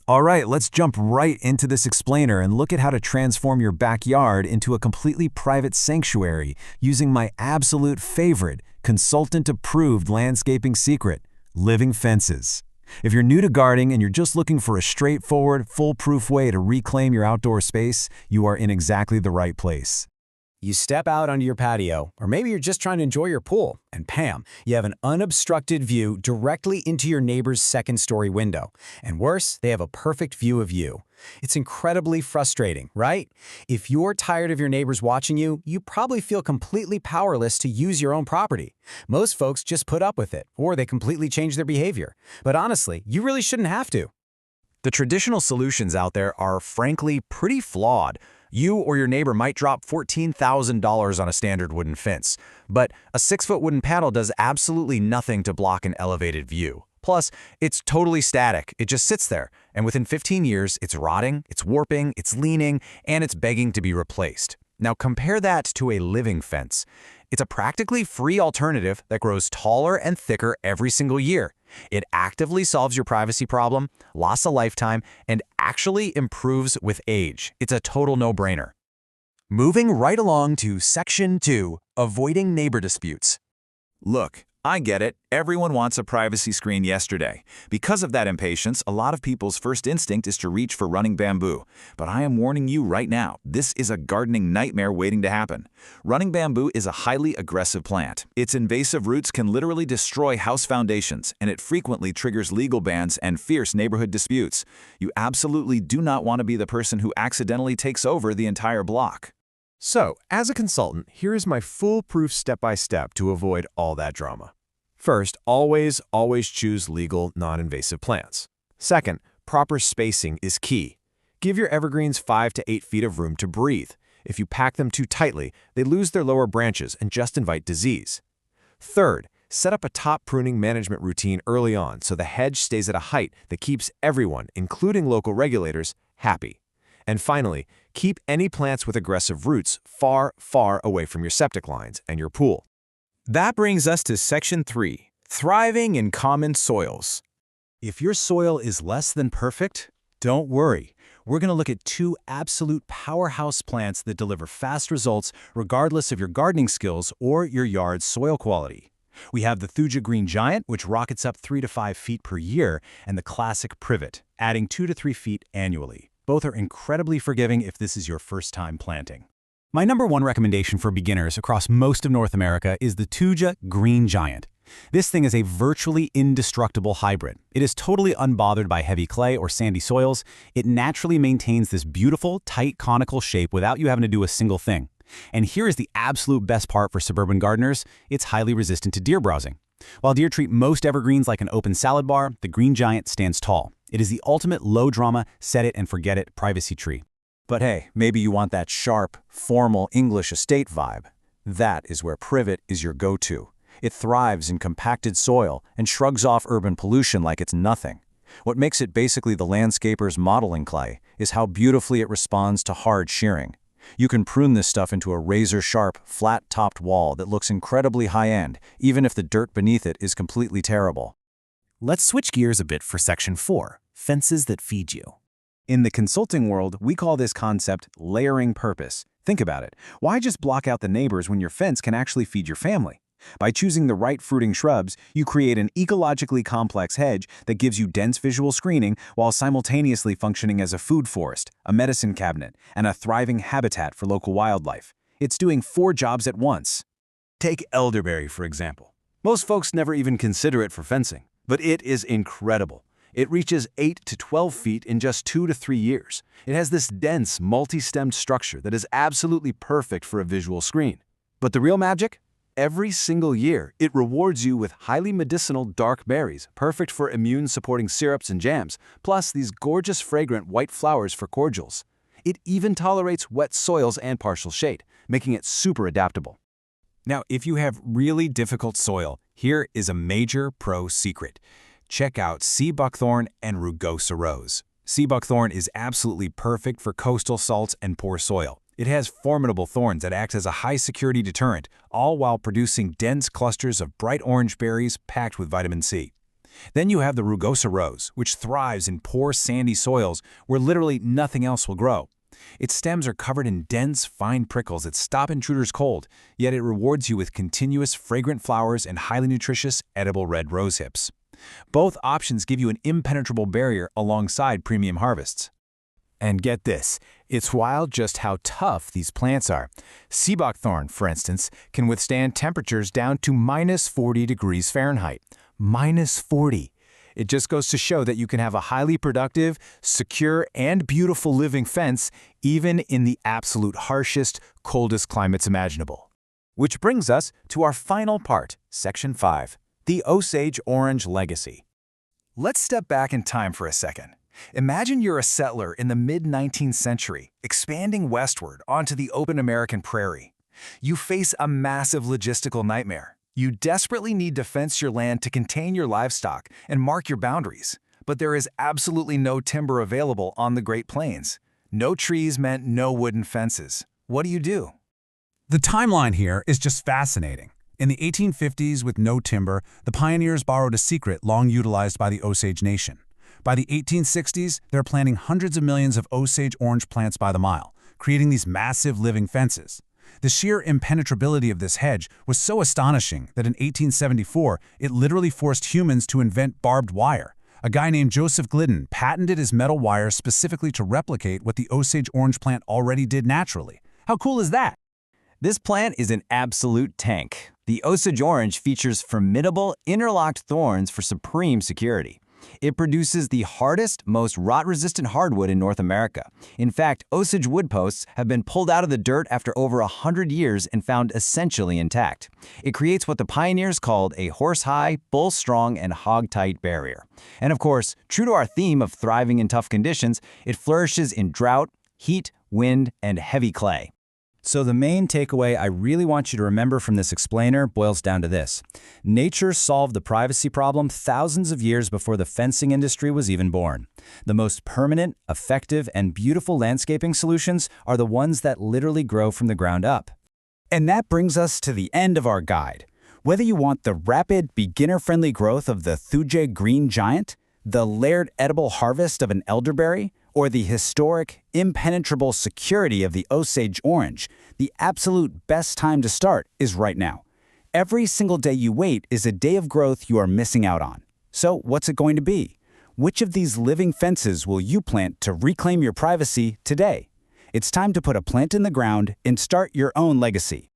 All right, let's jump right into this explainer and look at how to transform your backyard into a completely private sanctuary using my absolute favorite, consultant-approved landscaping secret, living fences. If you're new to gardening and you're just looking for a straightforward, foolproof way to reclaim your outdoor space, you are in exactly the right place. You step out onto your patio, or maybe you're just trying to enjoy your pool, and bam, you have an unobstructed view directly into your neighbor's second-story window. And worse, they have a perfect view of you. It's incredibly frustrating, right? If you're tired of your neighbors watching you, you probably feel completely powerless to use your own property. Most folks just put up with it, or they completely change their behavior. But honestly, you really shouldn't have to. The traditional solutions out there are frankly pretty flawed. You or your neighbor might drop $14,000 on a standard wooden fence, but a 6-foot wooden panel does absolutely nothing to block an elevated view. Plus, it's totally static. It just sits there, and within 15 years, it's rotting, it's warping, it's leaning, and it's begging to be replaced. Now compare that to a living fence. It's a practically free alternative that grows taller and thicker every single year. It actively solves your privacy problem, lasts a lifetime, and actually improves with age. It's a total no-brainer. Moving right along to Section 2, Avoiding Neighbor Disputes. Look, I get it. Everyone wants a privacy screen yesterday. Because of that impatience, a lot of people's first instinct is to reach for running bamboo. But I am warning you right now, this is a gardening nightmare waiting to happen. Running bamboo is a highly aggressive plant. Its invasive roots can literally destroy house foundations, and it frequently triggers legal bans and fierce neighborhood disputes. You absolutely do not want to be the person who accidentally takes over the entire block. So, as a consultant, here is my foolproof step-by-step to avoid all that drama. First, always choose legal, non-invasive plants. Second, proper spacing is key. Give your evergreens 5 to 8 feet of room to breathe. If you pack them too tightly, they lose their lower branches and just invite disease. Third, set up a top pruning management routine early on so the hedge stays at a height that keeps everyone, including local regulators, happy. And finally, keep any plants with aggressive roots far away from your septic lines and your pool. That brings us to Section 3, Thriving in Common Soils. If your soil is less than perfect, don't worry. We're going to look at 2 absolute powerhouse plants that deliver fast results regardless of your gardening skills or your yard's soil quality. We have the Thuja Green Giant, which rockets up 3 to 5 feet per year, and the classic Privet, adding 2 to 3 feet annually. Both are incredibly forgiving if this is your first time planting. My number 1 recommendation for beginners across most of North America is the Thuja Green Giant. This thing is a virtually indestructible hybrid. It is totally unbothered by heavy clay or sandy soils. It naturally maintains this beautiful, tight conical shape without you having to do a single thing. And here is the absolute best part for suburban gardeners. It's highly resistant to deer browsing. While deer treat most evergreens like an open salad bar, the Green Giant stands tall. It is the ultimate low-drama, set-it-and-forget-it privacy tree. But hey, maybe you want that sharp, formal English estate vibe. That is where Privet is your go-to. It thrives in compacted soil and shrugs off urban pollution like it's nothing. What makes it basically the landscaper's modeling clay is how beautifully it responds to hard shearing. You can prune this stuff into a razor-sharp, flat-topped wall that looks incredibly high-end, even if the dirt beneath it is completely terrible. Let's switch gears a bit for Section 4, Fences that Feed You. In the consulting world, we call this concept layering purpose. Think about it. Why just block out the neighbors when your fence can actually feed your family? By choosing the right fruiting shrubs, you create an ecologically complex hedge that gives you dense visual screening while simultaneously functioning as a food forest, a medicine cabinet, and a thriving habitat for local wildlife. It's doing 4 jobs at once. Take elderberry, for example. Most folks never even consider it for fencing, but it is incredible. It reaches 8 to 12 feet in just 2 to 3 years. It has this dense, multi-stemmed structure that is absolutely perfect for a visual screen. But the real magic? Every single year, it rewards you with highly medicinal dark berries, perfect for immune-supporting syrups and jams, plus these gorgeous fragrant white flowers for cordials. It even tolerates wet soils and partial shade, making it super adaptable. Now, if you have really difficult soil, here is a major pro secret. Check out sea buckthorn and rugosa rose. Sea buckthorn is absolutely perfect for coastal salts and poor soil. It has formidable thorns that act as a high-security deterrent, all while producing dense clusters of bright orange berries packed with vitamin C. Then you have the rugosa rose, which thrives in poor sandy soils where literally nothing else will grow. Its stems are covered in dense, fine prickles that stop intruders cold, yet it rewards you with continuous, fragrant flowers and highly nutritious, edible red rose hips. Both options give you an impenetrable barrier alongside premium harvests. And get this, it's wild just how tough these plants are. Sea buckthorn, for instance, can withstand temperatures down to -40 degrees Fahrenheit. -40. It just goes to show that you can have a highly productive, secure, and beautiful living fence even in the absolute harshest, coldest climates imaginable. Which brings us to our final part, Section 5, the Osage Orange Legacy. Let's step back in time for a second. Imagine you're a settler in the mid-19th century, expanding westward onto the open American prairie. You face a massive logistical nightmare. You desperately need to fence your land to contain your livestock and mark your boundaries. But there is absolutely no timber available on the Great Plains. No trees meant no wooden fences. What do? The timeline here is just fascinating. In the 1850s, with no timber, the pioneers borrowed a secret long utilized by the Osage Nation. By the 1860s, they're planting hundreds of millions of Osage orange plants by the mile, creating these massive living fences. The sheer impenetrability of this hedge was so astonishing that in 1874, it literally forced humans to invent barbed wire. A guy named Joseph Glidden patented his metal wire specifically to replicate what the Osage orange plant already did naturally. How cool is that? This plant is an absolute tank. The Osage orange features formidable interlocked thorns for supreme security. It produces the hardest, most rot-resistant hardwood in North America. In fact, Osage wood posts have been pulled out of the dirt after over 100 years and found essentially intact. It creates what the pioneers called a horse-high, bull-strong, and hog-tight barrier. And of course, true to our theme of thriving in tough conditions, it flourishes in drought, heat, wind, and heavy clay. So the main takeaway I really want you to remember from this explainer boils down to this. Nature solved the privacy problem thousands of years before the fencing industry was even born. The most permanent, effective, and beautiful landscaping solutions are the ones that literally grow from the ground up. And that brings us to the end of our guide. Whether you want the rapid, beginner-friendly growth of the Thuja green giant, the layered edible harvest of an elderberry, or the historic, impenetrable security of the Osage orange, the absolute best time to start is right now. Every single day you wait is a day of growth you are missing out on. So what's it going to be? Which of these living fences will you plant to reclaim your privacy today? It's time to put a plant in the ground and start your own legacy.